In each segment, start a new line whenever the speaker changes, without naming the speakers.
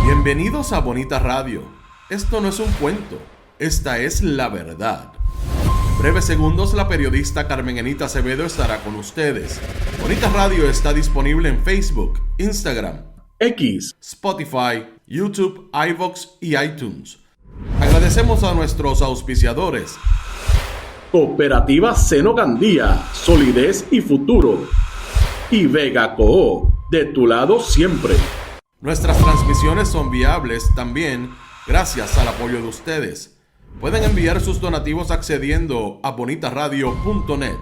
Bienvenidos a Bonita Radio. Esto no es un cuento, esta es la verdad. En breves segundos, la periodista Carmen Enita Acevedo estará con ustedes. Bonita Radio está disponible en Facebook, Instagram, X, Spotify, YouTube, iVoox y iTunes. Agradecemos a nuestros auspiciadores.
Cooperativa Seno Gandía, solidez y futuro. Y Vega Coop, de tu lado siempre.
Nuestras transmisiones son viables también gracias al apoyo de ustedes. Pueden enviar sus donativos accediendo a bonitaradio.net.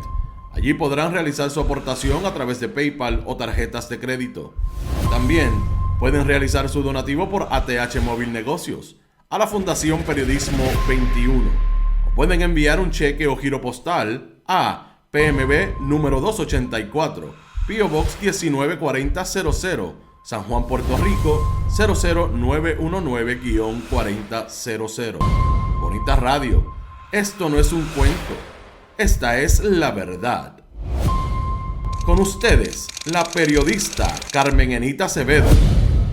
Allí podrán realizar su aportación a través de PayPal o tarjetas de crédito. También pueden realizar su donativo por ATH Móvil Negocios a la Fundación Periodismo 21. O pueden enviar un cheque o giro postal a PMB número 284, P.O. Box 194000, San Juan, Puerto Rico 00919-4000. Bonita Radio, esto no es un cuento, esta es la verdad. Con ustedes, la periodista Carmen Enita Acevedo,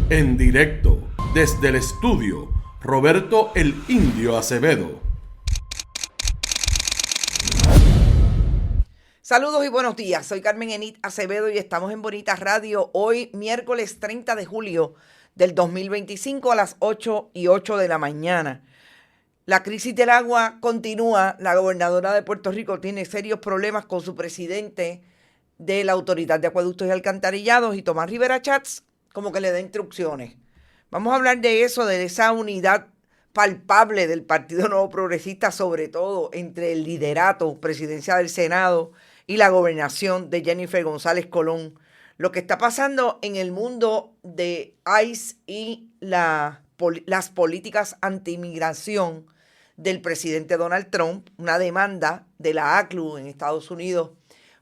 en directo desde el estudio Roberto el Indio Acevedo.
Saludos y buenos días, soy Carmen Enita Acevedo y estamos en Bonita Radio hoy miércoles 30 de julio del 2025 a las 8:08 de la mañana. La crisis del agua continúa, la gobernadora de Puerto Rico tiene serios problemas con su presidente de la Autoridad de Acueductos y Alcantarillados y Tomás Rivera Chats como que le da instrucciones. Vamos a hablar de eso, de esa unidad palpable del Partido Nuevo Progresista, sobre todo entre el liderato, presidencia del Senado y la gobernación de Jennifer González Colón. Lo que está pasando en el mundo de ICE y las políticas anti-inmigración del presidente Donald Trump, una demanda de la ACLU en Estados Unidos,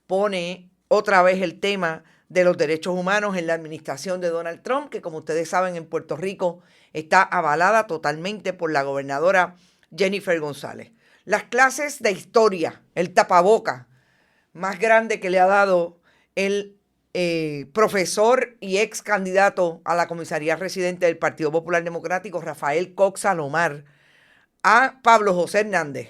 pone otra vez el tema de los derechos humanos en la administración de Donald Trump, que como ustedes saben en Puerto Rico está avalada totalmente por la gobernadora Jennifer González. Las clases de historia, el tapaboca más grande que le ha dado el profesor y ex candidato a la comisaría residente del Partido Popular Democrático, Rafael Cox Salomar, a Pablo José Hernández,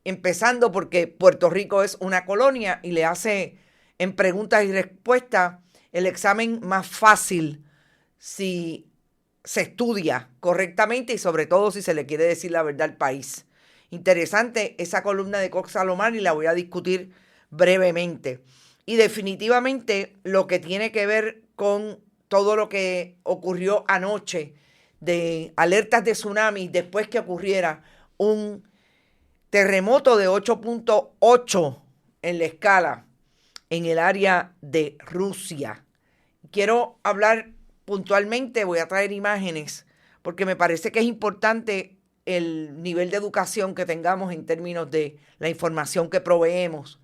empezando porque Puerto Rico es una colonia y le hace en preguntas y respuestas el examen más fácil si se estudia correctamente y sobre todo si se le quiere decir la verdad al país. Interesante esa columna de Cox Salomar y la voy a discutir brevemente. Y definitivamente lo que tiene que ver con todo lo que ocurrió anoche de alertas de tsunami después que ocurriera un terremoto de 8.8 en la escala en el área de Rusia. Quiero hablar puntualmente, voy a traer imágenes, porque me parece que es importante el nivel de educación que tengamos en términos de la información que proveemos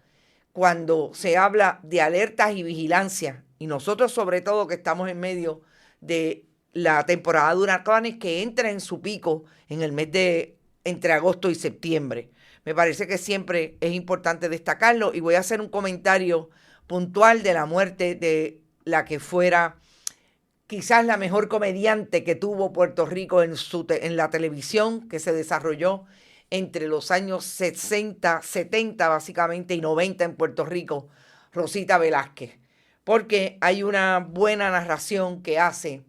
cuando se habla de alertas y vigilancia. Y nosotros sobre todo que estamos en medio de la temporada de huracanes que entra en su pico en el mes de entre agosto y septiembre. Me parece que siempre es importante destacarlo y voy a hacer un comentario puntual de la muerte de la que fuera quizás la mejor comediante que tuvo Puerto Rico en la televisión, que se desarrolló entre los años 60, 70 básicamente y 90 en Puerto Rico, Rosita Velázquez. Porque hay una buena narración que hace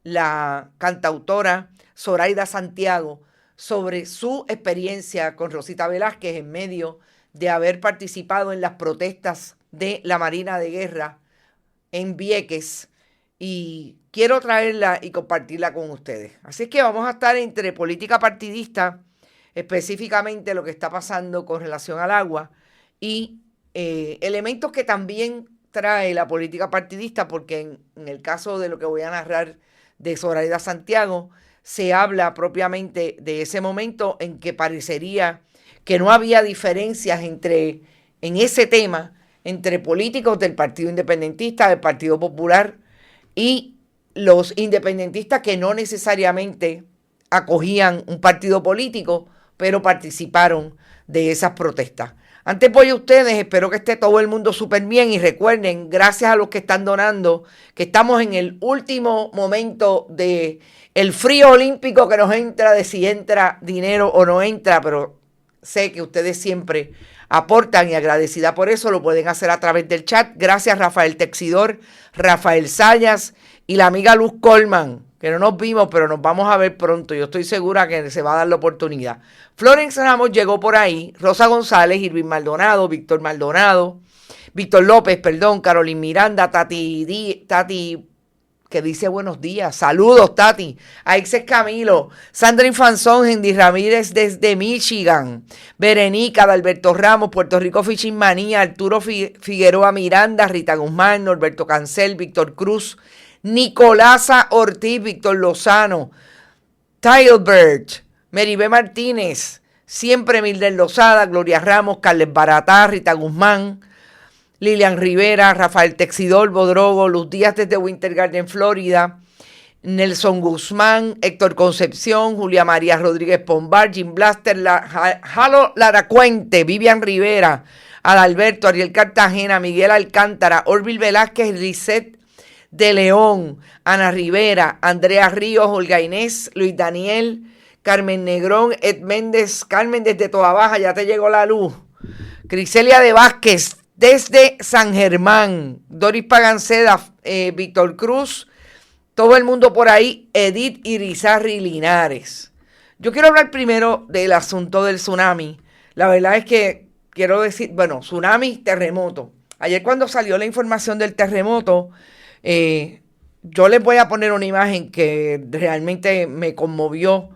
la cantautora Zoraida Santiago sobre su experiencia con Rosita Velázquez en medio de haber participado en las protestas de la Marina de Guerra en Vieques, y quiero traerla y compartirla con ustedes. Así es que vamos a estar entre política partidista, específicamente lo que está pasando con relación al agua, y elementos que también trae la política partidista, porque en el caso de lo que voy a narrar de Zoraida Santiago, se habla propiamente de ese momento en que parecería que no había diferencias en ese tema entre políticos del Partido Independentista, del Partido Popular y los independentistas que no necesariamente acogían un partido político, pero participaron de esas protestas. Antes voy a ustedes, espero que esté todo el mundo súper bien y recuerden, gracias a los que están donando, que estamos en el último momento de el frío olímpico que nos entra, de si entra dinero o no entra, pero sé que ustedes siempre aportan y agradecida por eso, lo pueden hacer a través del chat. Gracias Rafael Texidor, Rafael Sayas y la amiga Luz Colman, que no nos vimos, pero nos vamos a ver pronto. Yo estoy segura que se va a dar la oportunidad. Florence Ramos llegó por ahí, Rosa González, Irving Maldonado, Víctor López, Carolyn Miranda, Tati, que dice buenos días. Saludos, Tati. Aixes Camilo, Sandrine Fanzón, Hendy Ramírez desde Michigan, Berenica, Alberto Ramos, Puerto Rico Fishing Manía, Arturo Figueroa Miranda, Rita Guzmán, Norberto Cancel, Víctor Cruz, Nicolasa Ortiz, Víctor Lozano, Tilbert, Meribé Martínez, siempre Mildred Lozada, Gloria Ramos, Carles Baratá, Rita Guzmán, Lilian Rivera, Rafael Texidor, Bodrogo, Luz Díaz desde Winter Garden, Florida, Nelson Guzmán, Héctor Concepción, Julia María Rodríguez Pombar, Jim Blaster, Jalo Laracuente, Vivian Rivera, Adalberto, Ariel Cartagena, Miguel Alcántara, Orville Velázquez, Lisette de León, Ana Rivera, Andrea Ríos, Olga Inés, Luis Daniel, Carmen Negrón, Ed Méndez, Carmen desde Toa Baja, ya te llegó la luz, Criselia de Vázquez desde San Germán, Doris Paganceda, Víctor Cruz, todo el mundo por ahí, Edith Irizarry Linares. Yo quiero hablar primero del asunto del tsunami. La verdad es que quiero decir, tsunami, terremoto. Ayer cuando salió la información del terremoto, yo les voy a poner una imagen que realmente me conmovió.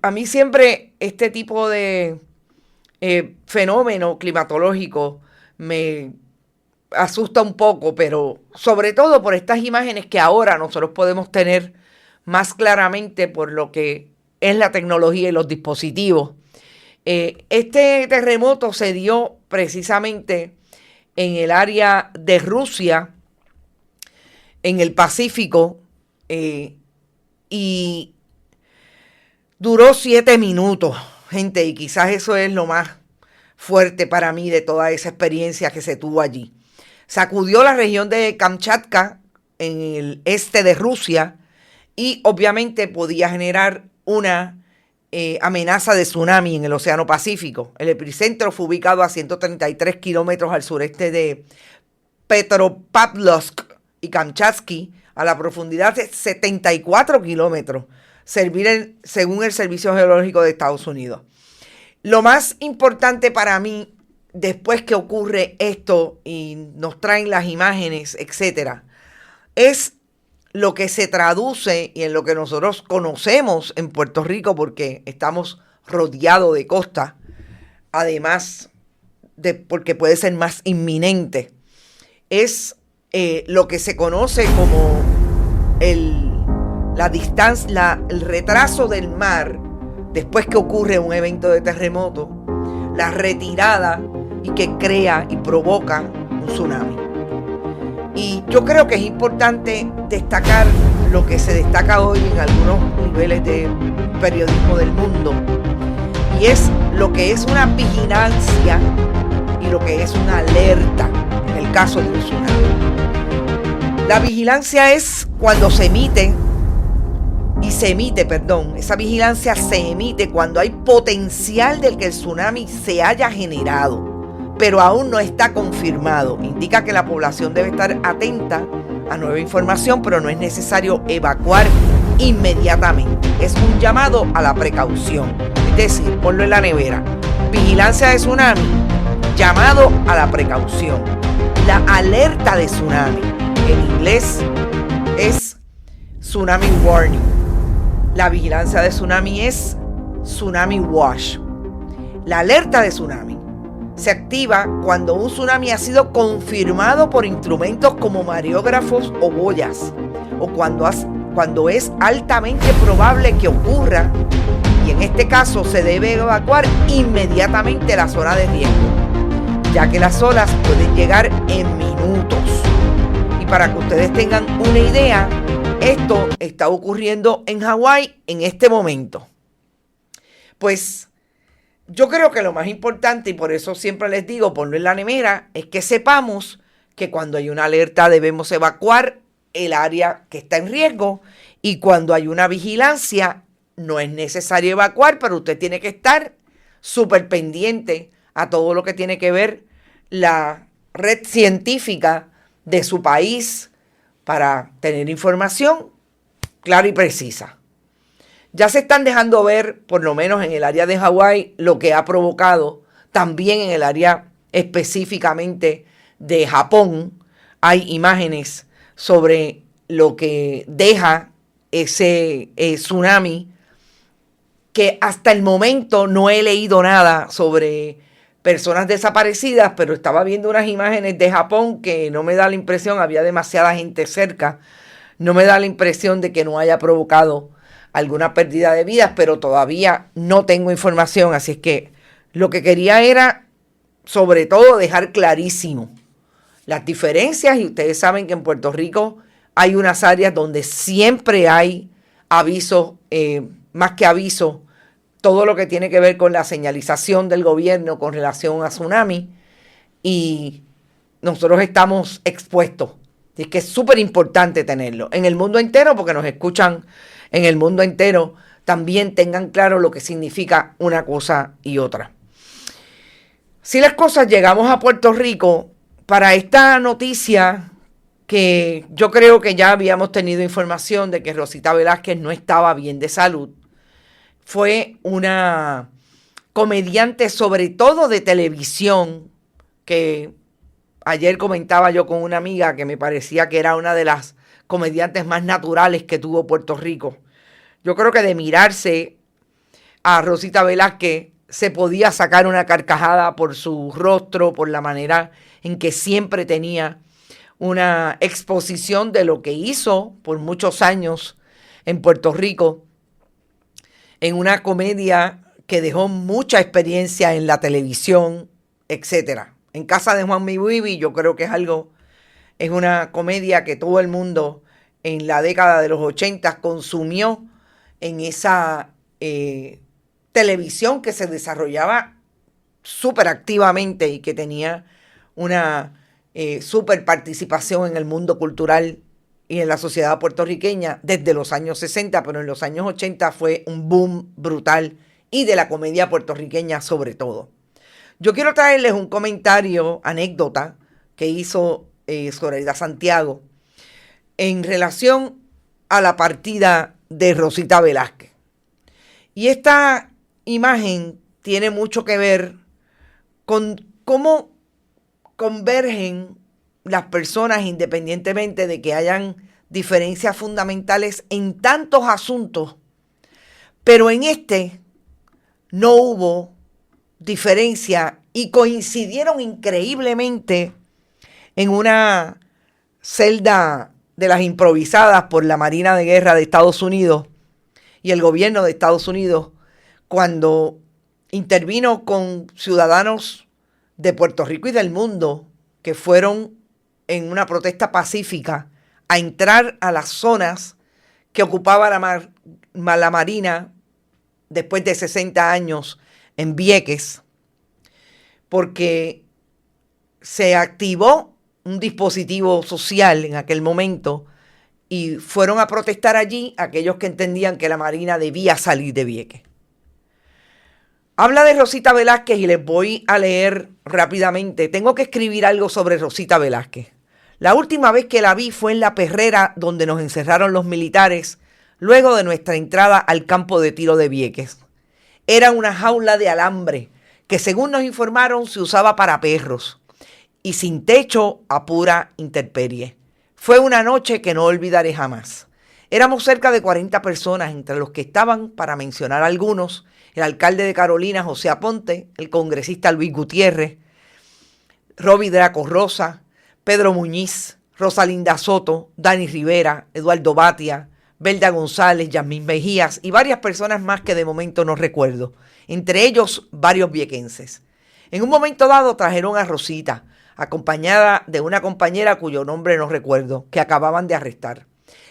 A mí siempre este tipo de fenómeno climatológico me asusta un poco, pero sobre todo por estas imágenes que ahora nosotros podemos tener más claramente por lo que es la tecnología y los dispositivos. Este terremoto se dio precisamente en el área de Rusia, en el Pacífico, y duró 7 minutos, gente, y quizás eso es lo más fuerte para mí de toda esa experiencia que se tuvo allí. Sacudió la región de Kamchatka, en el este de Rusia, y obviamente podía generar una amenaza de tsunami en el Océano Pacífico. El epicentro fue ubicado a 133 kilómetros al sureste de Petropavlovsk y Kamchatsky, a la profundidad de 74 kilómetros, según el Servicio Geológico de Estados Unidos. Lo más importante para mí, después que ocurre esto y nos traen las imágenes, etcétera, es lo que se traduce y en lo que nosotros conocemos en Puerto Rico, porque estamos rodeados de costa, además de porque puede ser más inminente, es lo que se conoce como la distancia, el retraso del mar después que ocurre un evento de terremoto, la retirada y que crea y provoca un tsunami. Y yo creo que es importante destacar lo que se destaca hoy en algunos niveles de periodismo del mundo, y es lo que es una vigilancia y lo que es una alerta en el caso de un tsunami. La vigilancia es cuando esa vigilancia se emite cuando hay potencial de que el tsunami se haya generado, pero aún no está confirmado. Indica que la población debe estar atenta a nueva información, pero no es necesario evacuar inmediatamente. Es un llamado a la precaución, es decir, ponlo en la nevera. Vigilancia de tsunami, llamado a la precaución. La alerta de tsunami, en inglés, es Tsunami Warning. La vigilancia de tsunami es Tsunami Watch. La alerta de tsunami se activa cuando un tsunami ha sido confirmado por instrumentos como mareógrafos o boyas, o cuando es altamente probable que ocurra, y en este caso se debe evacuar inmediatamente la zona de riesgo, ya que las olas pueden llegar en minutos. Y para que ustedes tengan una idea, esto está ocurriendo en Hawái en este momento. Pues yo creo que lo más importante, y por eso siempre les digo, ponlo en la nevera, es que sepamos que cuando hay una alerta debemos evacuar el área que está en riesgo, y cuando hay una vigilancia no es necesario evacuar, pero usted tiene que estar súper pendiente a todo lo que tiene que ver la red científica de su país para tener información clara y precisa. Ya se están dejando ver, por lo menos en el área de Hawái, lo que ha provocado. También en el área específicamente de Japón hay imágenes sobre lo que deja ese tsunami, que hasta el momento no he leído nada sobre personas desaparecidas, pero estaba viendo unas imágenes de Japón que no me da la impresión, había demasiada gente cerca, no me da la impresión de que no haya provocado alguna pérdida de vidas, pero todavía no tengo información, así es que lo que quería era, sobre todo, dejar clarísimo las diferencias, y ustedes saben que en Puerto Rico hay unas áreas donde siempre hay avisos, más que avisos, todo lo que tiene que ver con la señalización del gobierno con relación a tsunami, y nosotros estamos expuestos. Es que es súper importante tenerlo en el mundo entero, porque nos escuchan en el mundo entero. También tengan claro lo que significa una cosa y otra. Si las cosas llegamos a Puerto Rico, para esta noticia, que yo creo que ya habíamos tenido información de que Rosita Velázquez no estaba bien de salud, fue una comediante, sobre todo de televisión, que ayer comentaba yo con una amiga que me parecía que era una de las comediantes más naturales que tuvo Puerto Rico. Yo creo que de mirarse a Rosita Velázquez se podía sacar una carcajada por su rostro, por la manera en que siempre tenía una exposición de lo que hizo por muchos años en Puerto Rico, en una comedia que dejó mucha experiencia en la televisión, etcétera. En Casa de Juan Mibuibi, yo creo que es una comedia que todo el mundo en la década de los 80 consumió en esa televisión que se desarrollaba súper activamente y que tenía una súper participación en el mundo cultural y en la sociedad puertorriqueña desde los años 60, pero en los años 80 fue un boom brutal, y de la comedia puertorriqueña sobre todo. Yo quiero traerles un comentario, anécdota, que hizo Zoraida Santiago en relación a la partida de Rosita Velázquez. Y esta imagen tiene mucho que ver con cómo convergen las personas independientemente de que hayan diferencias fundamentales en tantos asuntos, pero en este no hubo diferencia y coincidieron increíblemente en una celda de las improvisadas por la Marina de Guerra de Estados Unidos y el gobierno de Estados Unidos, cuando intervino con ciudadanos de Puerto Rico y del mundo que fueron en una protesta pacífica a entrar a las zonas que ocupaba la Marina después de 60 años en Vieques, porque se activó un dispositivo social en aquel momento y fueron a protestar allí aquellos que entendían que la Marina debía salir de Vieques. Habla de Rosita Velázquez y les voy a leer rápidamente. Tengo que escribir algo sobre Rosita Velázquez. La última vez que la vi fue en la perrera donde nos encerraron los militares luego de nuestra entrada al campo de tiro de Vieques. Era una jaula de alambre que, según nos informaron, se usaba para perros y sin techo a pura intemperie. Fue una noche que no olvidaré jamás. Éramos cerca de 40 personas, entre los que estaban, para mencionar algunos, el alcalde de Carolina, José Aponte, el congresista Luis Gutiérrez, Roby Draco Rosa, Pedro Muñiz, Rosalinda Soto, Dani Rivera, Eduardo Batia, Belda González, Yasmín Mejías y varias personas más que de momento no recuerdo, entre ellos varios viequenses. En un momento dado trajeron a Rosita, acompañada de una compañera cuyo nombre no recuerdo, que acababan de arrestar.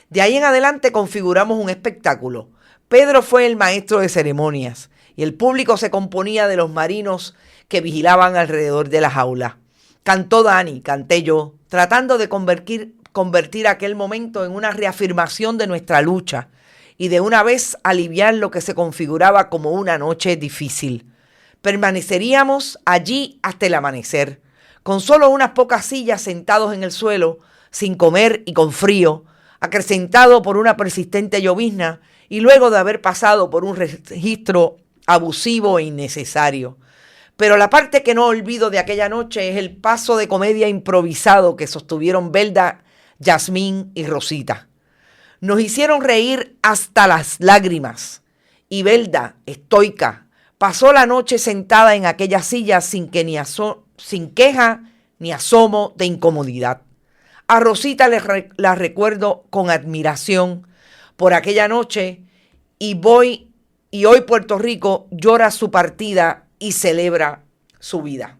De ahí en adelante configuramos un espectáculo. Pedro fue el maestro de ceremonias y el público se componía de los marinos que vigilaban alrededor de la jaula. Cantó Dani, canté yo, tratando de convertir aquel momento en una reafirmación de nuestra lucha y de una vez aliviar lo que se configuraba como una noche difícil. Permaneceríamos allí hasta el amanecer, con solo unas pocas sillas sentados en el suelo, sin comer y con frío, acrecentado por una persistente llovizna y luego de haber pasado por un registro abusivo e innecesario. Pero la parte que no olvido de aquella noche es el paso de comedia improvisado que sostuvieron Belda, Yasmín y Rosita. Nos hicieron reír hasta las lágrimas y Belda, estoica, pasó la noche sentada en aquella silla sin queja ni asomo de incomodidad. A Rosita la recuerdo con admiración por aquella noche y hoy Puerto Rico llora su partida y celebra su vida.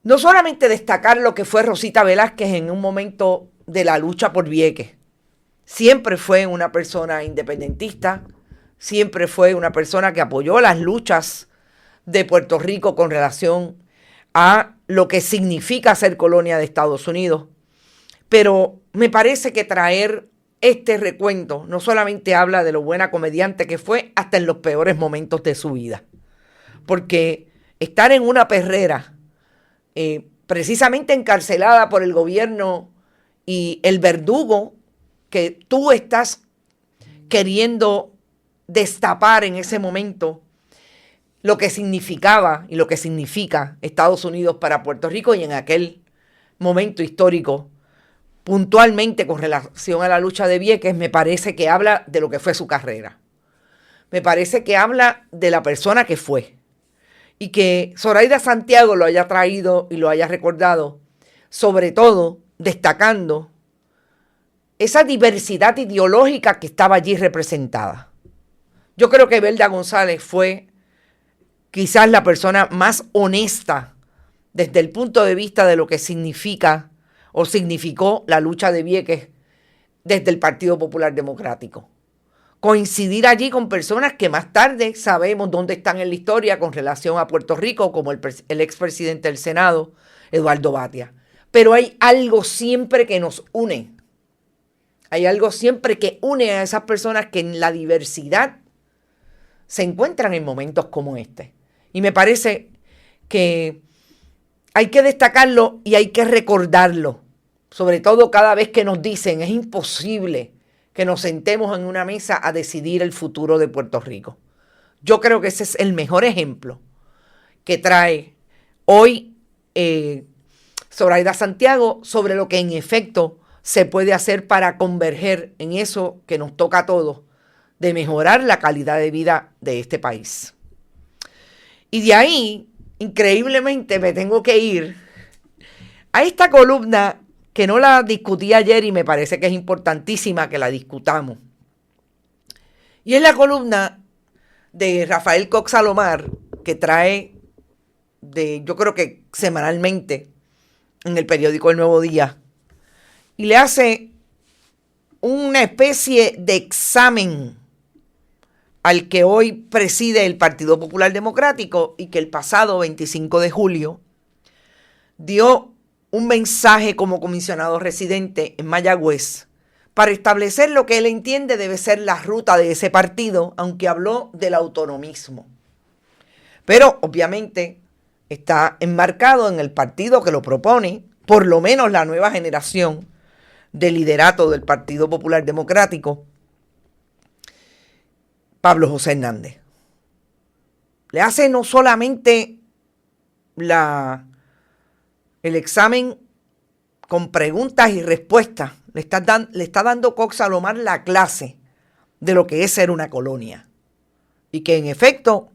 No solamente destacar lo que fue Rosita Velázquez en un momento de la lucha por Vieques. Siempre fue una persona independentista, siempre fue una persona que apoyó las luchas de Puerto Rico con relación a lo que significa ser colonia de Estados Unidos. Pero me parece que traer este recuento no solamente habla de lo buena comediante que fue hasta en los peores momentos de su vida. Porque estar en una perrera, precisamente encarcelada por el gobierno y el verdugo que tú estás queriendo destapar en ese momento, lo que significaba y lo que significa Estados Unidos para Puerto Rico y en aquel momento histórico, puntualmente con relación a la lucha de Vieques, me parece que habla de lo que fue su carrera. Me parece que habla de la persona que fue. Y que Zoraida Santiago lo haya traído y lo haya recordado, sobre todo destacando esa diversidad ideológica que estaba allí representada. Yo creo que Belda González fue quizás la persona más honesta desde el punto de vista de lo que significa o significó la lucha de Vieques desde el Partido Popular Democrático. Coincidir allí con personas que más tarde sabemos dónde están en la historia con relación a Puerto Rico, como el expresidente del Senado, Eduardo Batia. Pero hay algo siempre que nos une. Hay algo siempre que une a esas personas que en la diversidad se encuentran en momentos como este. Y me parece que hay que destacarlo y hay que recordarlo. Sobre todo cada vez que nos dicen, es imposible que nos sentemos en una mesa a decidir el futuro de Puerto Rico. Yo creo que ese es el mejor ejemplo que trae hoy Zoraida Santiago sobre lo que en efecto se puede hacer para converger en eso que nos toca a todos, de mejorar la calidad de vida de este país. Y de ahí, increíblemente, me tengo que ir a esta columna que no la discutí ayer y me parece que es importantísima que la discutamos. Y es la columna de Rafael Cox Salomar, que trae yo creo que semanalmente en el periódico El Nuevo Día, y le hace una especie de examen al que hoy preside el Partido Popular Democrático y que el pasado 25 de julio dio un mensaje como comisionado residente en Mayagüez para establecer lo que él entiende debe ser la ruta de ese partido, aunque habló del autonomismo. Pero obviamente está enmarcado en el partido que lo propone, por lo menos la nueva generación de liderato del Partido Popular Democrático, Pablo José Hernández. Le hace no solamente el examen con preguntas y respuestas, le está dando Cox Salomar la clase de lo que es ser una colonia. Y que en efecto,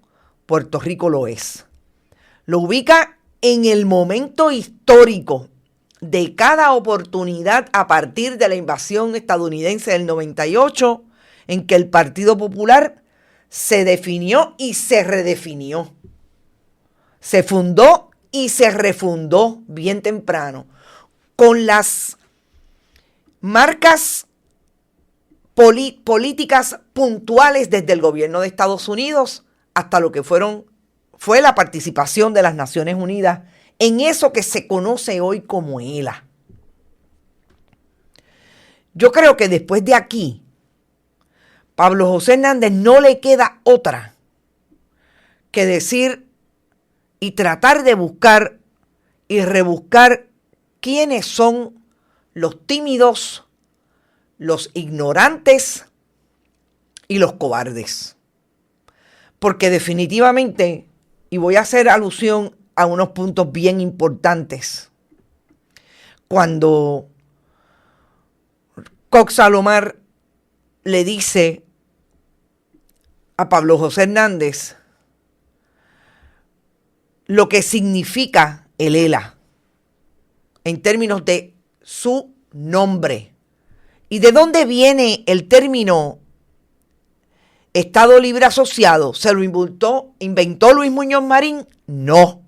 Puerto Rico lo es. Lo ubica en el momento histórico de cada oportunidad a partir de la invasión estadounidense del 98, en que el Partido Popular se definió y se redefinió. Se fundó y se refundó bien temprano, con las marcas políticas puntuales desde el gobierno de Estados Unidos hasta lo que fue la participación de las Naciones Unidas en eso que se conoce hoy como ELA. Yo creo que después de aquí, Pablo José Hernández no le queda otra que decir y tratar de buscar y rebuscar quiénes son los tímidos, los ignorantes y los cobardes. Porque definitivamente, y voy a hacer alusión a unos puntos bien importantes, cuando Cox Salomar le dice a Pablo José Hernández lo que significa el ELA en términos de su nombre. ¿Y de dónde viene el término Estado Libre Asociado? ¿Se lo inventó Luis Muñoz Marín? No.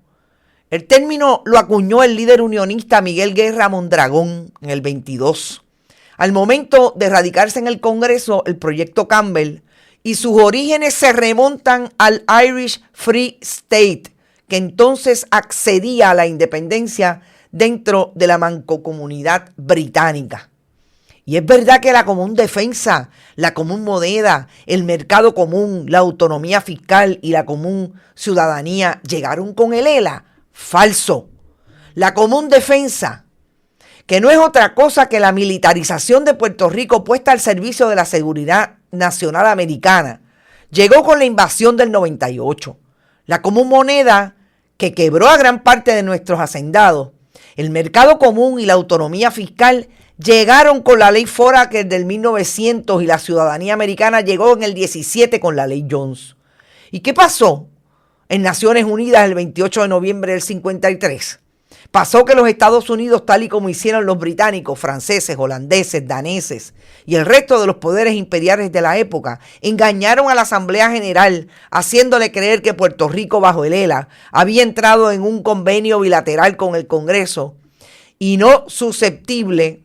El término lo acuñó el líder unionista Miguel Guerra Mondragón en el 22. Al momento de radicarse en el Congreso el proyecto Campbell, y sus orígenes se remontan al Irish Free State, que entonces accedía a la independencia dentro de la mancomunidad británica. Y es verdad que la común defensa, la común moneda, el mercado común, la autonomía fiscal y la común ciudadanía llegaron con el ELA. Falso. La común defensa, que no es otra cosa que la militarización de Puerto Rico puesta al servicio de la seguridad nacional americana, llegó con la invasión del 98. La común moneda, que quebró a gran parte de nuestros hacendados, el mercado común y la autonomía fiscal llegaron con la ley Foraker del 1900 y la ciudadanía americana llegó en el 17 con la ley Jones. ¿Y qué pasó en Naciones Unidas el 28 de noviembre del 53? Pasó que los Estados Unidos, tal y como hicieron los británicos, franceses, holandeses, daneses y el resto de los poderes imperiales de la época, engañaron a la Asamblea General haciéndole creer que Puerto Rico bajo el ELA había entrado en un convenio bilateral con el Congreso y no susceptible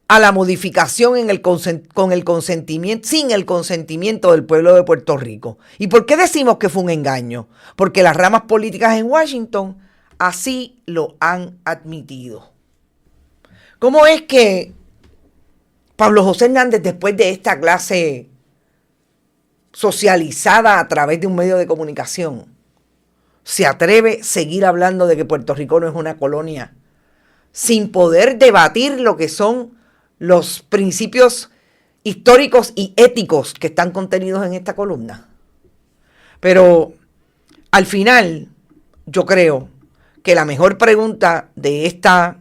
a la modificación sin el consentimiento del pueblo de Puerto Rico. ¿Y por qué decimos que fue un engaño? Porque las ramas políticas en Washington así lo han admitido. ¿Cómo es que Pablo José Hernández, después de esta clase socializada a través de un medio de comunicación, se atreve a seguir hablando de que Puerto Rico no es una colonia, sin poder debatir lo que son los principios históricos y éticos que están contenidos en esta columna? Pero al final, yo creo que la mejor pregunta de esta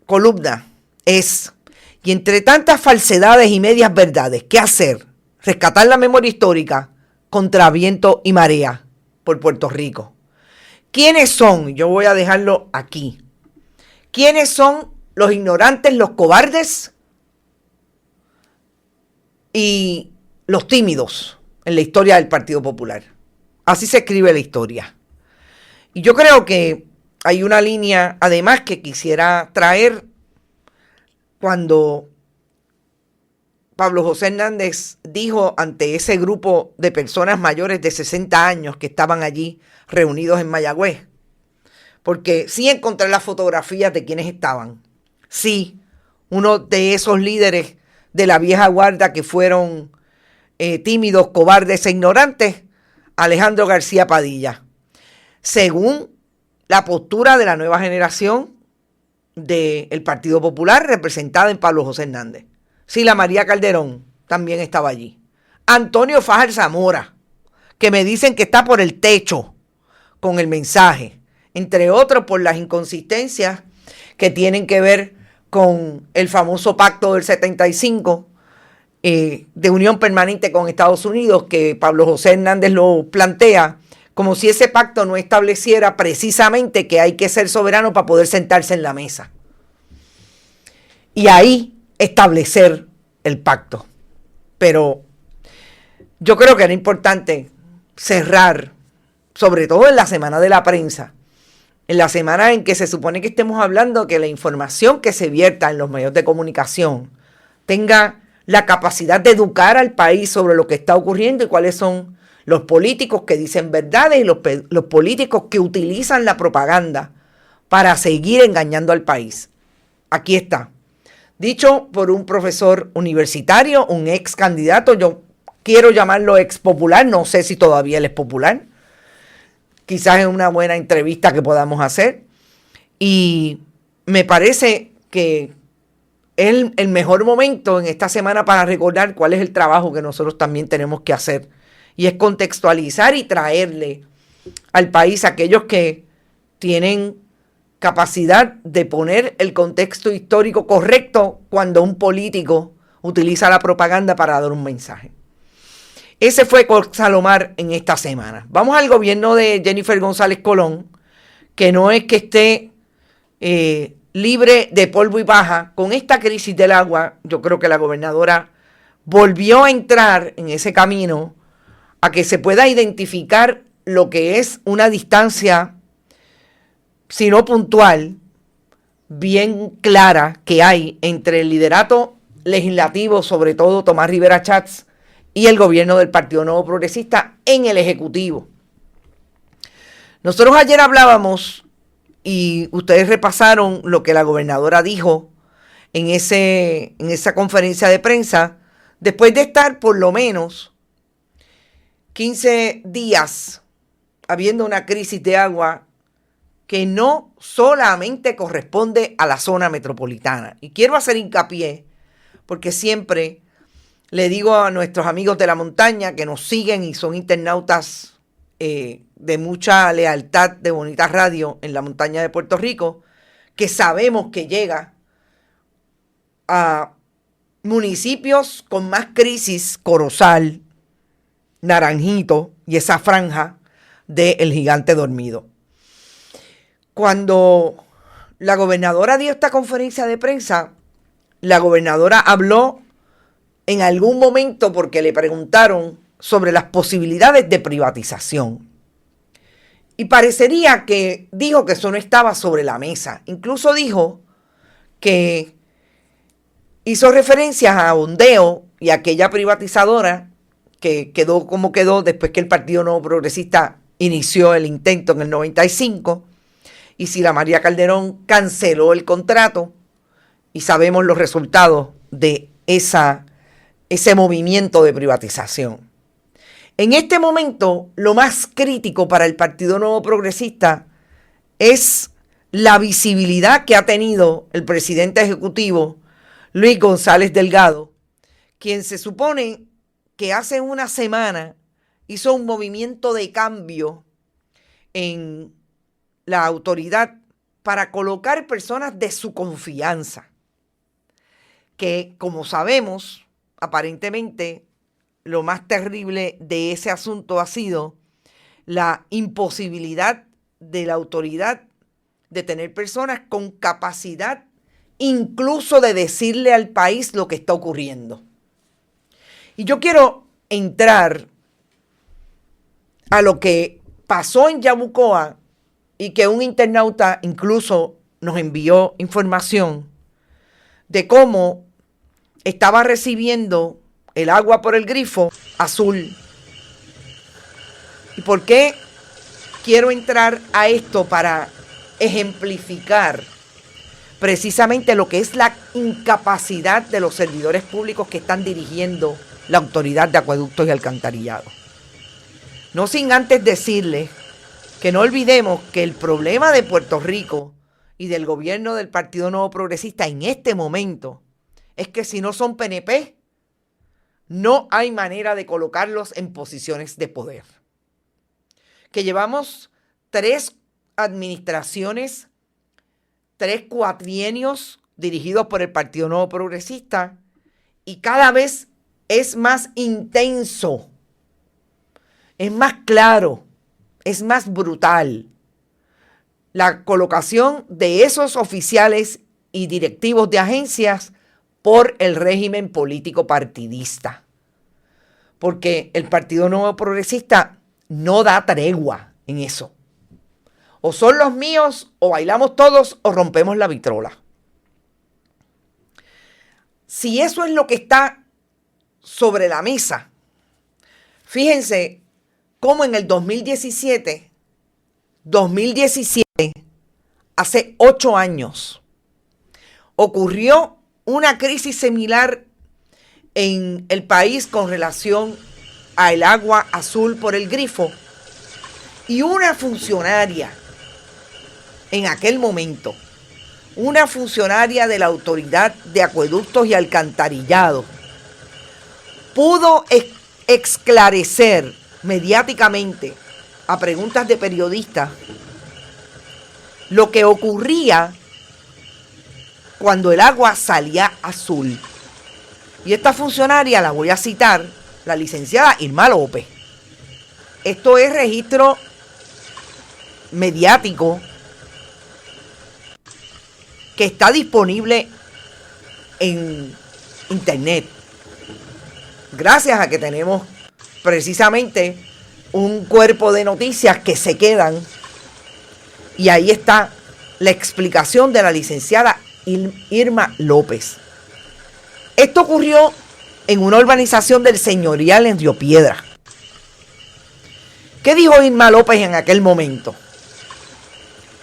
columna es, y entre tantas falsedades y medias verdades, ¿qué hacer? Rescatar la memoria histórica contra viento y marea por Puerto Rico. ¿Quiénes son? Yo voy a dejarlo aquí. ¿Quiénes son los ignorantes, los cobardes y los tímidos en la historia del Partido Popular? Así se escribe la historia. Y yo creo que hay una línea, además, que quisiera traer cuando Pablo José Hernández dijo ante ese grupo de personas mayores de 60 años que estaban allí reunidos en Mayagüez. Porque sí encontré las fotografías de quienes estaban. Sí, uno de esos líderes de la vieja guardia que fueron tímidos, cobardes e ignorantes, Alejandro García Padilla. Según la postura de la nueva generación del Partido Popular, representada en Pablo José Hernández. Sila María Calderón también estaba allí. Antonio Fajar Zamora, que me dicen que está por el techo con el mensaje, entre otros por las inconsistencias que tienen que ver con el famoso pacto del 75 de unión permanente con Estados Unidos, que Pablo José Hernández lo plantea como si ese pacto no estableciera precisamente que hay que ser soberano para poder sentarse en la mesa. Y ahí establecer el pacto. Pero yo creo que era importante cerrar, sobre todo en la Semana de la Prensa, en la semana en que se supone que estemos hablando que la información que se vierta en los medios de comunicación tenga la capacidad de educar al país sobre lo que está ocurriendo y cuáles son los políticos que dicen verdades y los políticos que utilizan la propaganda para seguir engañando al país. Aquí está. Dicho por un profesor universitario, un ex candidato, yo quiero llamarlo ex popular, no sé si todavía él es popular. Quizás es una buena entrevista que podamos hacer. Y me parece que es el mejor momento en esta semana para recordar cuál es el trabajo que nosotros también tenemos que hacer. Y es contextualizar y traerle al país a aquellos que tienen capacidad de poner el contexto histórico correcto cuando un político utiliza la propaganda para dar un mensaje. Ese fue Salomar en esta semana. Vamos al gobierno de Jennifer González Colón, que no es que esté libre de polvo y paja. Con esta crisis del agua, yo creo que la gobernadora volvió a entrar en ese camino a que se pueda identificar lo que es una distancia, si no puntual, bien clara que hay entre el liderato legislativo, sobre todo Tomás Rivera Chats, y el gobierno del Partido Nuevo Progresista en el Ejecutivo. Nosotros ayer hablábamos y ustedes repasaron lo que la gobernadora dijo en esa conferencia de prensa, después de estar por lo menos 15 días habiendo una crisis de agua que no solamente corresponde a la zona metropolitana. Y quiero hacer hincapié, porque siempre le digo a nuestros amigos de la montaña que nos siguen y son internautas de mucha lealtad de Bonita Radio en la montaña de Puerto Rico, que sabemos que llega a municipios con más crisis: Corozal, Naranjito y esa franja del Gigante Dormido. Cuando la gobernadora dio esta conferencia de prensa, la gobernadora habló en algún momento porque le preguntaron sobre las posibilidades de privatización. Y parecería que dijo que eso no estaba sobre la mesa. Incluso dijo que hizo referencias a Ondeo y a aquella privatizadora que quedó como quedó después que el Partido Nuevo Progresista inició el intento en el 95. Y Sila María Calderón canceló el contrato y sabemos los resultados de ese movimiento de privatización. En este momento, lo más crítico para el Partido Nuevo Progresista es la visibilidad que ha tenido el presidente ejecutivo, Luis González Delgado, quien se supone que hace una semana hizo un movimiento de cambio en la autoridad para colocar personas de su confianza, que, como sabemos, aparentemente lo más terrible de ese asunto ha sido la imposibilidad de la autoridad de tener personas con capacidad incluso de decirle al país lo que está ocurriendo. Y yo quiero entrar a lo que pasó en Yabucoa y que un internauta incluso nos envió información de cómo estaba recibiendo el agua por el grifo azul. ¿Y por qué quiero entrar a esto? Para ejemplificar precisamente lo que es la incapacidad de los servidores públicos que están dirigiendo la Autoridad de Acueductos y Alcantarillado. No sin antes decirles que no olvidemos que el problema de Puerto Rico y del gobierno del Partido Nuevo Progresista en este momento es que si no son PNP, no hay manera de colocarlos en posiciones de poder. Que llevamos 3 administraciones, 3 cuatrienios dirigidos por el Partido Nuevo Progresista y cada vez es más intenso, es más claro, es más brutal la colocación de esos oficiales y directivos de agencias por el régimen político partidista. Porque el Partido Nuevo Progresista no da tregua en eso. O son los míos, o bailamos todos, o rompemos la vitrola. Si eso es lo que está sobre la mesa, fíjense cómo en el 2017, hace 8 años, ocurrió una crisis similar en el país con relación al agua azul por el grifo, y una funcionaria en aquel momento, una funcionaria de la Autoridad de Acueductos y Alcantarillado, pudo esclarecer mediáticamente a preguntas de periodistas lo que ocurría cuando el agua salía azul. Y esta funcionaria, la voy a citar, la licenciada Irma López. Esto es registro mediático que está disponible en internet, gracias a que tenemos precisamente un cuerpo de noticias que se quedan, y ahí está la explicación de la licenciada Irma López. Esto ocurrió en una urbanización del Señorial en Río Piedra. ¿Qué dijo Irma López en aquel momento?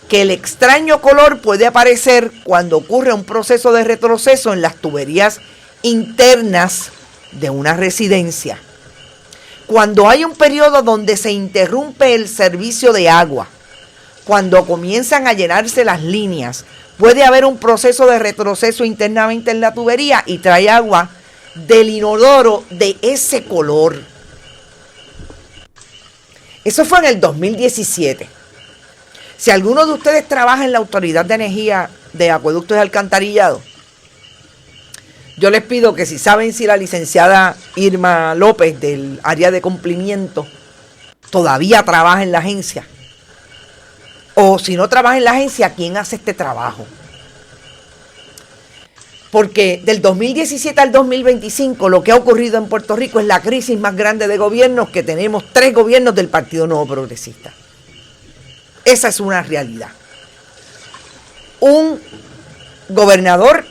Que el extraño color puede aparecer cuando ocurre un proceso de retroceso en las tuberías internas de una residencia. Cuando hay un periodo donde se interrumpe el servicio de agua, cuando comienzan a llenarse las líneas, puede haber un proceso de retroceso internamente en la tubería y trae agua del inodoro de ese color. Eso fue en el 2017. Si alguno de ustedes trabaja en la Autoridad de Energía de Acueductos y Alcantarillado, yo les pido que si saben si la licenciada Irma López del área de cumplimiento todavía trabaja en la agencia, o si no trabaja en la agencia, ¿quién hace este trabajo? Porque del 2017 al 2025 lo que ha ocurrido en Puerto Rico es la crisis más grande de gobiernos que tenemos 3 gobiernos del Partido Nuevo Progresista. Esa es una realidad. Un gobernador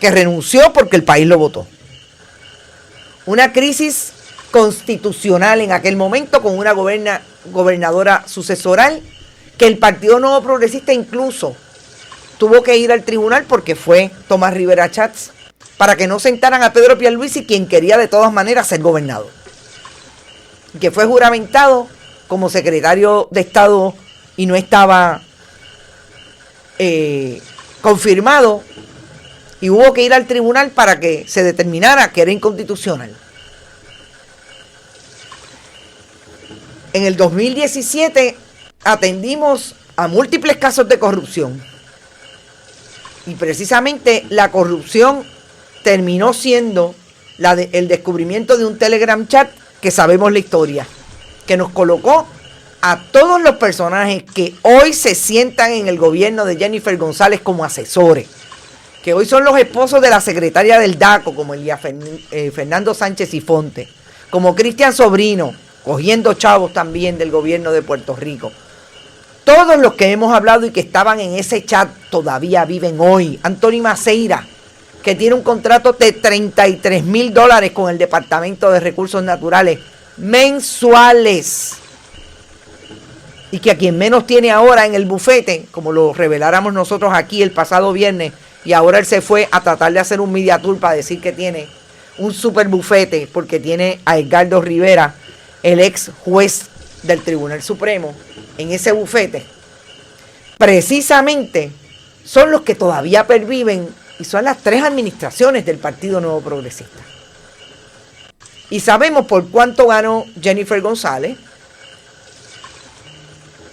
que renunció porque el país lo votó. Una crisis constitucional en aquel momento con una gobernadora sucesoral que el Partido Nuevo Progresista incluso tuvo que ir al tribunal porque fue Tomás Rivera Chats para que no sentaran a Pedro Pierluisi, quien quería de todas maneras ser gobernador. Que fue juramentado como secretario de Estado y no estaba confirmado, y hubo que ir al tribunal para que se determinara que era inconstitucional. En el 2017 atendimos a múltiples casos de corrupción, y precisamente la corrupción terminó siendo el descubrimiento de un Telegram chat que sabemos la historia, que nos colocó a todos los personajes que hoy se sientan en el gobierno de Jennifer González como asesores, que hoy son los esposos de la secretaria del DACO, como Elías Fernando Sánchez y Fonte, como Cristian Sobrino, cogiendo chavos también del gobierno de Puerto Rico. Todos los que hemos hablado y que estaban en ese chat todavía viven hoy. Anthony Maceira, que tiene un contrato de $33,000 con el Departamento de Recursos Naturales mensuales, y que a quien menos tiene ahora en el bufete, como lo reveláramos nosotros aquí el pasado viernes, y ahora él se fue a tratar de hacer un media tour para decir que tiene un super bufete, porque tiene a Edgardo Rivera, el ex juez del Tribunal Supremo, en ese bufete. Precisamente son los que todavía perviven, y son las 3 administraciones del Partido Nuevo Progresista. Y sabemos por cuánto ganó Jennifer González.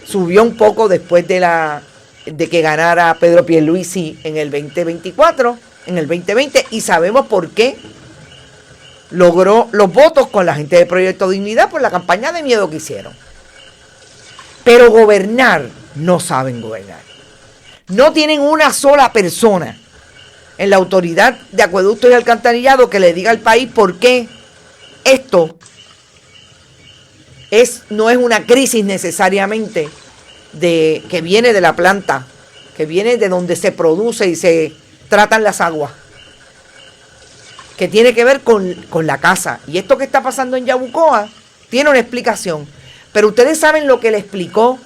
Subió un poco después de que ganara Pedro Pierluisi en el 2024, en el 2020, y sabemos por qué logró los votos con la gente de Proyecto Dignidad por la campaña de miedo que hicieron. Pero gobernar, no saben gobernar. No tienen una sola persona en la Autoridad de Acueductos y Alcantarillado que le diga al país por qué esto no es una crisis necesariamente que viene de la planta, que viene de donde se produce y se tratan las aguas, que tiene que ver con la casa. Y esto que está pasando en Yabucoa tiene una explicación. Pero ustedes saben lo que le explicó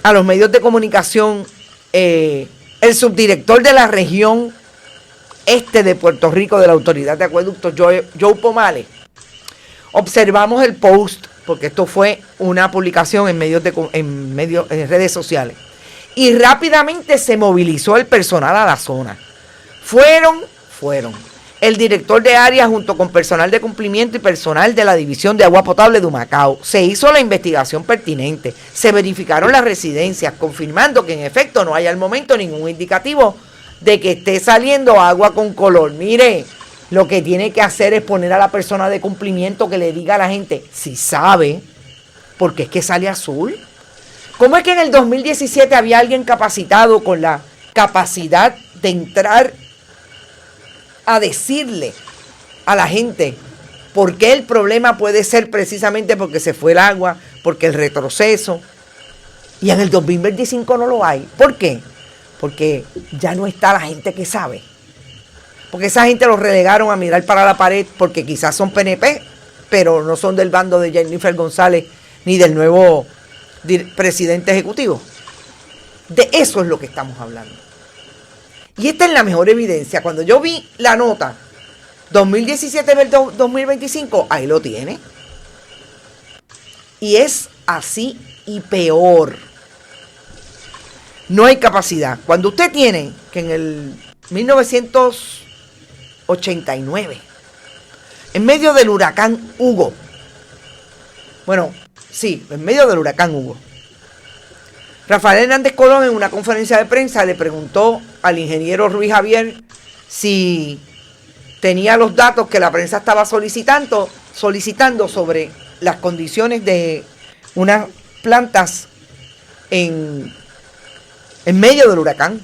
a los medios de comunicación el subdirector de la región este de Puerto Rico de la Autoridad de Acueductos, Joe Pomales. Observamos el post, porque esto fue una publicación en en redes sociales. Y rápidamente se movilizó el personal a la zona. Fueron. El director de área junto con personal de cumplimiento y personal de la División de Agua Potable de Humacao. Se hizo la investigación pertinente. Se verificaron las residencias, confirmando que en efecto no hay al momento ningún indicativo de que esté saliendo agua con color. Mire, lo que tiene que hacer es poner a la persona de cumplimiento que le diga a la gente si sabe, porque es que sale azul. ¿Cómo es que en el 2017 había alguien capacitado con la capacidad de entrar a decirle a la gente por qué el problema puede ser precisamente porque se fue el agua, porque el retroceso, y en el 2025 no lo hay? ¿Por qué? Porque ya no está la gente que sabe. Porque esa gente los relegaron a mirar para la pared porque quizás son PNP, pero no son del bando de Jennifer González ni del nuevo presidente ejecutivo. De eso es lo que estamos hablando. Y esta es la mejor evidencia. Cuando yo vi la nota 2017-2025, ahí lo tiene. Y es así y peor. No hay capacidad. Cuando usted tiene que en el 1989, en medio del huracán Hugo, Rafael Hernández Colón en una conferencia de prensa le preguntó al ingeniero Ruiz Javier si tenía los datos que la prensa estaba solicitando sobre las condiciones de unas plantas en medio del huracán.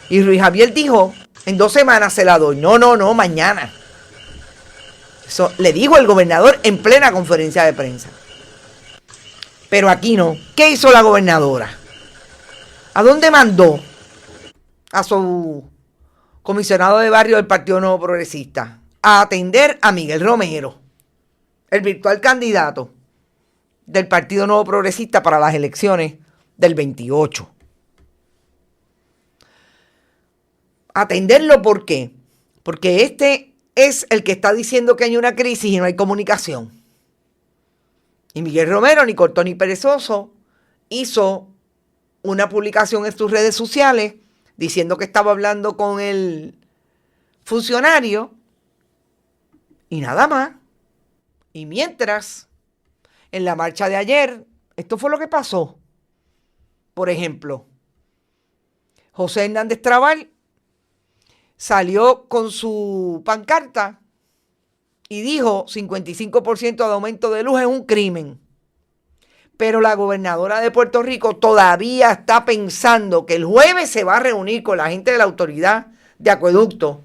Y Ruiz Javier dijo, en 2 semanas se la doy. No, mañana. Eso le dijo el gobernador en plena conferencia de prensa. Pero aquí no. ¿Qué hizo la gobernadora? ¿A dónde mandó a su comisionado de barrio del Partido Nuevo Progresista? A atender a Miguel Romero, el virtual candidato del Partido Nuevo Progresista para las elecciones del 28. Atenderlo, ¿por qué? Porque este es el que está diciendo que hay una crisis y no hay comunicación. Y Miguel Romero, ni corto ni perezoso, hizo una publicación en sus redes sociales diciendo que estaba hablando con el funcionario y nada más. Y mientras, en la marcha de ayer, esto fue lo que pasó. Por ejemplo, José Hernández Trabal salió con su pancarta y dijo 55% de aumento de luz es un crimen. Pero la gobernadora de Puerto Rico todavía está pensando que el jueves se va a reunir con la gente de la Autoridad de Acueducto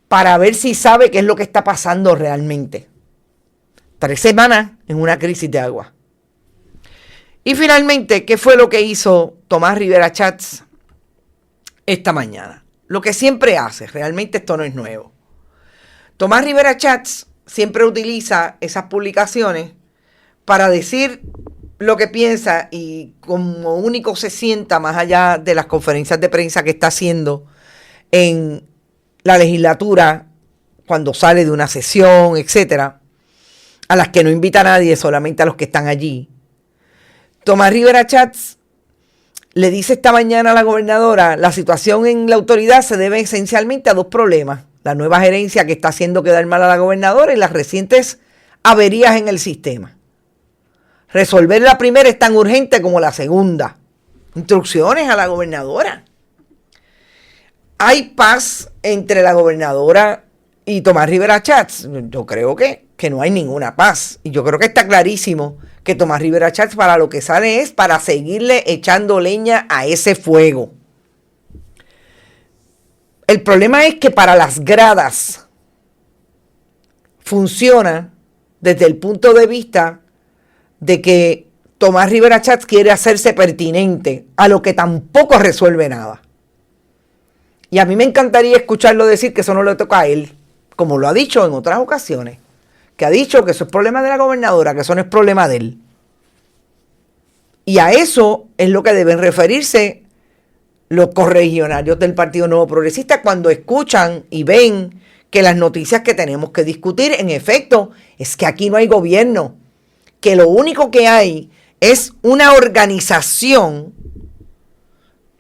para ver si sabe qué es lo que está pasando realmente. 3 semanas en una crisis de agua. Y finalmente, ¿qué fue lo que hizo Tomás Rivera Schatz esta mañana? Lo que siempre hace, realmente esto no es nuevo. Tomás Rivera Schatz siempre utiliza esas publicaciones para decir lo que piensa y como único se sienta más allá de las conferencias de prensa que está haciendo en la legislatura cuando sale de una sesión, etcétera, a las que no invita a nadie, solamente a los que están allí. Tomás Rivera Schatz le dice esta mañana a la gobernadora, la situación en la autoridad se debe esencialmente a 2 problemas. La nueva gerencia que está haciendo quedar mal a la gobernadora y las recientes averías en el sistema. Resolver la primera es tan urgente como la segunda. Instrucciones a la gobernadora. ¿Hay paz entre la gobernadora y Tomás Rivera Schatz? Yo creo que no hay ninguna paz. Y yo creo que está clarísimo que Tomás Rivera Schatz para lo que sale es para seguirle echando leña a ese fuego. El problema es que para las gradas funciona desde el punto de vista de que Tomás Rivera Chatz quiere hacerse pertinente a lo que tampoco resuelve nada. Y a mí me encantaría escucharlo decir que eso no le toca a él, como lo ha dicho en otras ocasiones, que ha dicho que eso es problema de la gobernadora, que eso no es problema de él. Y a eso es lo que deben referirse los correligionarios del Partido Nuevo Progresista cuando escuchan y ven que las noticias que tenemos que discutir, en efecto, es que aquí no hay gobierno, que lo único que hay es una organización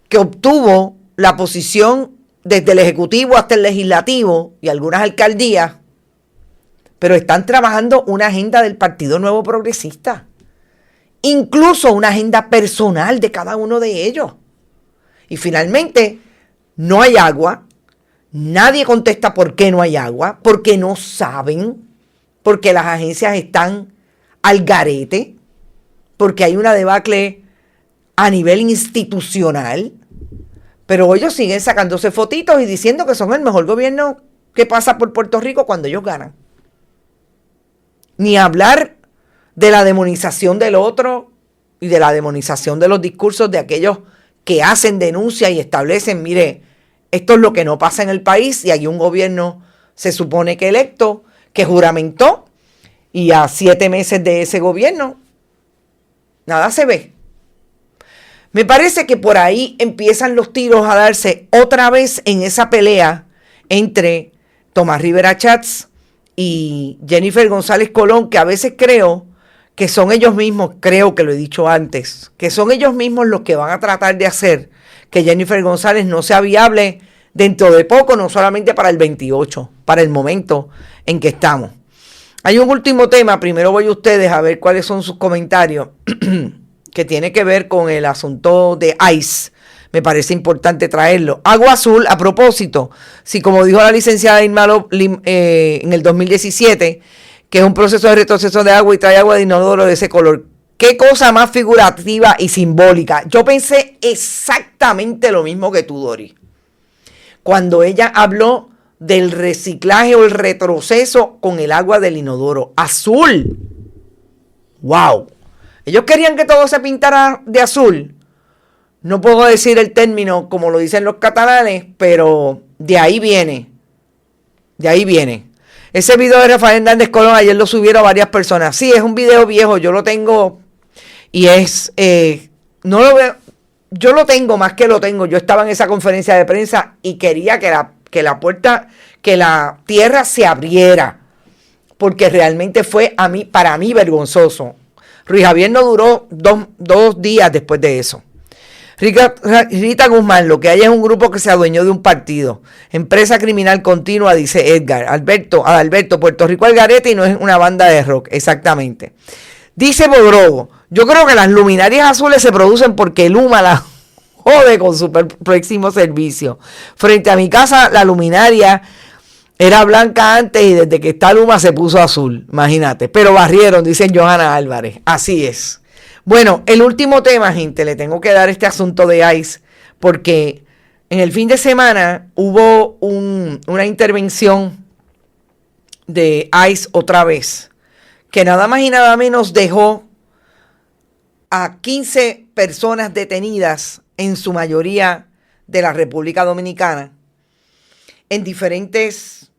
que obtuvo la posición desde el Ejecutivo hasta el Legislativo y algunas alcaldías, pero están trabajando una agenda del Partido Nuevo Progresista, incluso una agenda personal de cada uno de ellos. Y finalmente, no hay agua, nadie contesta por qué no hay agua, porque no saben, porque las agencias están al garete, porque hay una debacle a nivel institucional, pero ellos siguen sacándose fotitos y diciendo que son el mejor gobierno que pasa por Puerto Rico cuando ellos ganan. Ni hablar de la demonización del otro y de la demonización de los discursos de aquellos que hacen denuncia y establecen, mire, esto es lo que no pasa en el país y hay un gobierno, se supone que electo, que juramentó y a 7 meses de ese gobierno, nada se ve. Me parece que por ahí empiezan los tiros a darse otra vez en esa pelea entre Tomás Rivera Chatz y Jennifer González Colón, que a veces creo que son ellos mismos, creo que lo he dicho antes, que son ellos mismos los que van a tratar de hacer que Jennifer González no sea viable dentro de poco, no solamente para el 28, para el momento en que estamos. Hay un último tema, primero voy a ustedes a ver cuáles son sus comentarios, que tiene que ver con el asunto de ICE. Me parece importante traerlo. Agua Azul, a propósito, si como dijo la licenciada Irma en el 2017, que es un proceso de retroceso de agua y trae agua de inodoro de ese color. Qué cosa más figurativa y simbólica. Yo pensé exactamente lo mismo que tú, Dori, cuando ella habló del reciclaje o el retroceso con el agua del inodoro. Azul. ¡Wow! Ellos querían que todo se pintara de azul. No puedo decir el término como lo dicen los catalanes, pero de ahí viene. De ahí viene. Ese video de Rafael Hernández Colón ayer lo subieron varias personas. Sí, es un video viejo, yo lo tengo y es, no lo veo, yo lo tengo más que lo tengo. Yo estaba en esa conferencia de prensa y quería que la puerta, que la tierra se abriera, porque realmente fue para mí vergonzoso. Ruiz Javier no duró dos días después de eso. Rita Guzmán, lo que hay es un grupo que se adueñó de un partido. Empresa criminal continua, dice Edgar. Adalberto, Puerto Rico al garete y no es una banda de rock. Exactamente. Dice Bodrogo, yo creo que las luminarias azules se producen porque Luma las jode con su próximo servicio. Frente a mi casa, la luminaria era blanca antes y desde que está Luma se puso azul. Imagínate. Pero barrieron, dice Johanna Álvarez. Así es. Bueno, el último tema, gente, le tengo que dar este asunto de ICE, porque en el fin de semana hubo una intervención de ICE otra vez, que nada más y nada menos dejó a 15 personas detenidas, en su mayoría de la República Dominicana, en diferentes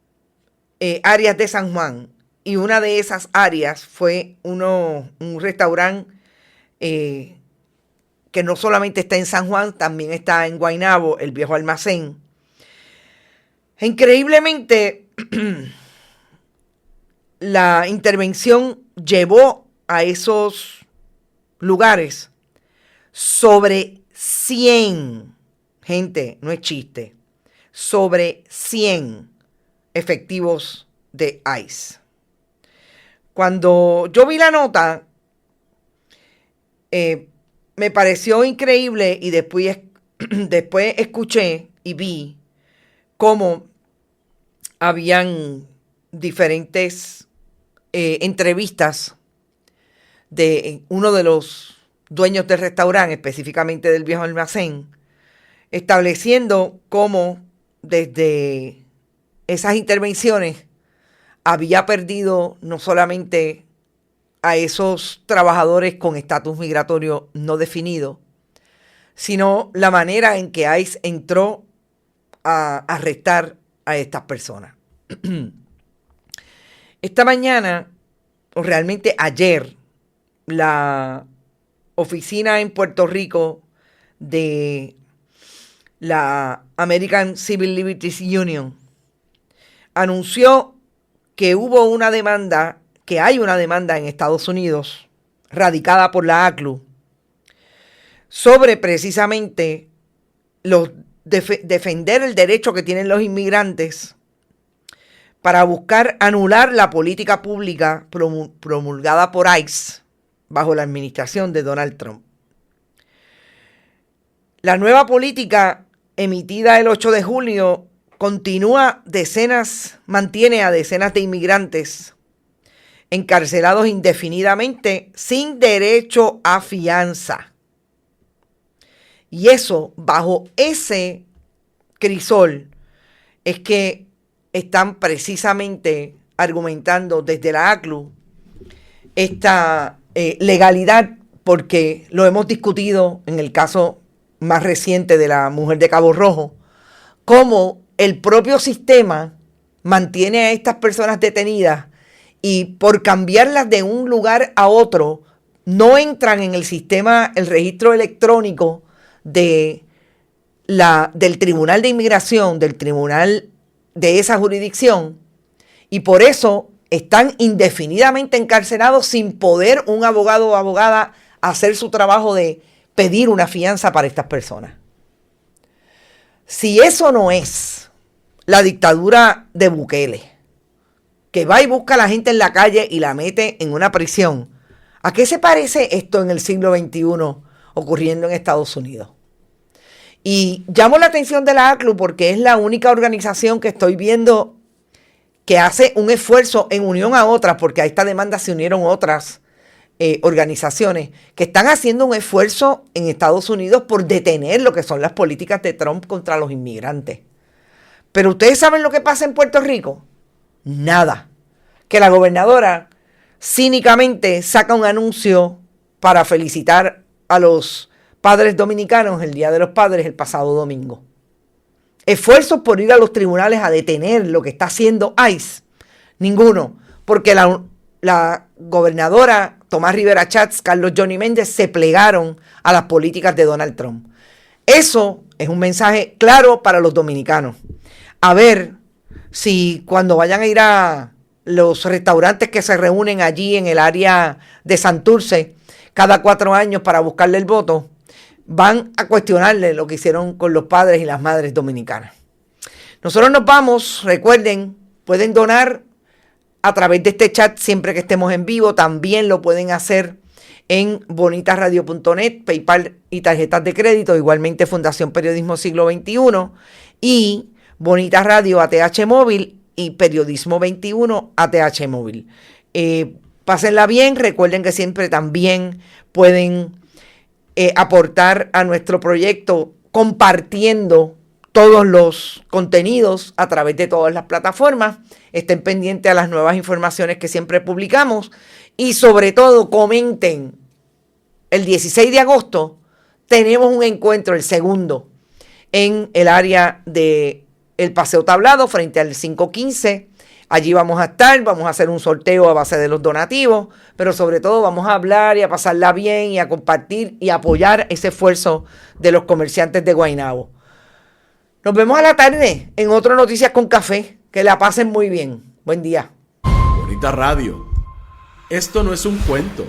áreas de San Juan. Y una de esas áreas fue un restaurante que no solamente está en San Juan, también está en Guaynabo, el Viejo Almacén. Increíblemente, la intervención llevó a esos lugares sobre 100, gente, no es chiste, sobre 100 efectivos de ICE. Cuando yo vi la nota, me pareció increíble y después escuché y vi cómo habían diferentes entrevistas de uno de los dueños del restaurante, específicamente del Viejo Almacén, estableciendo cómo desde esas intervenciones había perdido no solamente a esos trabajadores con estatus migratorio no definido, sino la manera en que ICE entró a arrestar a estas personas. Esta mañana, o realmente ayer, la oficina en Puerto Rico de la American Civil Liberties Union anunció que hubo una demanda, que hay una demanda en Estados Unidos radicada por la ACLU sobre precisamente defender el derecho que tienen los inmigrantes para buscar anular la política pública promulgada por ICE bajo la administración de Donald Trump. La nueva política emitida el 8 de julio mantiene a decenas de inmigrantes encarcelados indefinidamente sin derecho a fianza. Y eso, bajo ese crisol, es que están precisamente argumentando desde la ACLU esta legalidad, porque lo hemos discutido en el caso más reciente de la mujer de Cabo Rojo, cómo el propio sistema mantiene a estas personas detenidas y por cambiarlas de un lugar a otro no entran en el sistema, el registro electrónico del Tribunal de Inmigración, del tribunal de esa jurisdicción, y por eso están indefinidamente encarcelados sin poder un abogado o abogada hacer su trabajo de pedir una fianza para estas personas. Si eso no es la dictadura de Bukele, que va y busca a la gente en la calle y la mete en una prisión, ¿a qué se parece esto en el siglo XXI ocurriendo en Estados Unidos? Y llamo la atención de la ACLU porque es la única organización que estoy viendo que hace un esfuerzo en unión a otras, porque a esta demanda se unieron otras organizaciones que están haciendo un esfuerzo en Estados Unidos por detener lo que son las políticas de Trump contra los inmigrantes. Pero ustedes saben lo que pasa en Puerto Rico. Nada. Que la gobernadora cínicamente saca un anuncio para felicitar a los padres dominicanos el Día de los Padres el pasado domingo. Esfuerzos por ir a los tribunales a detener lo que está haciendo ICE. Ninguno. Porque la gobernadora Tomás Rivera Schatz, Carlos Johnny Méndez se plegaron a las políticas de Donald Trump. Eso es un mensaje claro para los dominicanos. A ver si cuando vayan a ir a los restaurantes que se reúnen allí en el área de Santurce cada 4 años para buscarle el voto, van a cuestionarle lo que hicieron con los padres y las madres dominicanas. Nosotros nos vamos, recuerden, pueden donar a través de este chat siempre que estemos en vivo. También lo pueden hacer en bonitasradio.net, PayPal y tarjetas de crédito, igualmente Fundación Periodismo Siglo XXI y Bonitas Radio ATH Móvil y Periodismo 21 ATH Móvil. Pásenla bien, recuerden que siempre también pueden aportar a nuestro proyecto compartiendo todos los contenidos a través de todas las plataformas. Estén pendientes a las nuevas informaciones que siempre publicamos y sobre todo comenten. El 16 de agosto tenemos un encuentro, el segundo, en el área de el Paseo Tablado frente al 515. Allí vamos a estar, vamos a hacer un sorteo a base de los donativos, pero sobre todo vamos a hablar y a pasarla bien y a compartir y apoyar ese esfuerzo de los comerciantes de Guaynabo. Nos vemos a la tarde en otro Noticias con Café. Que la pasen muy bien. Buen día.
Bonita Radio. Esto no es un cuento.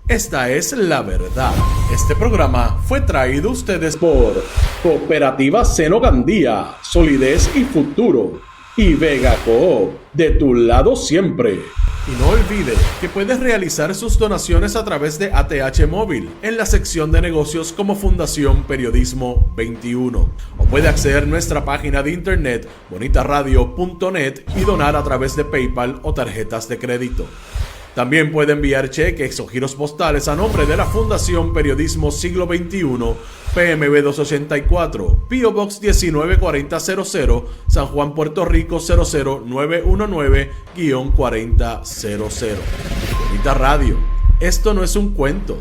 Esta es la verdad. Este programa fue traído a ustedes
por Cooperativa Seno Gandía, Solidez y Futuro. Y Vega Coop, de tu lado siempre.
Y no olvide que puedes realizar sus donaciones a través de ATH Móvil en la sección de negocios como Fundación Periodismo 21. O puede acceder a nuestra página de internet bonitasradio.net y donar a través de PayPal o tarjetas de crédito. También puede enviar cheques o giros postales a nombre de la Fundación Periodismo Siglo XXI, PMB 284, P.O. Box 194000, San Juan, Puerto Rico 00919-4000. Bonita Radio. Esto no es un cuento,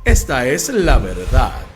esta es la verdad.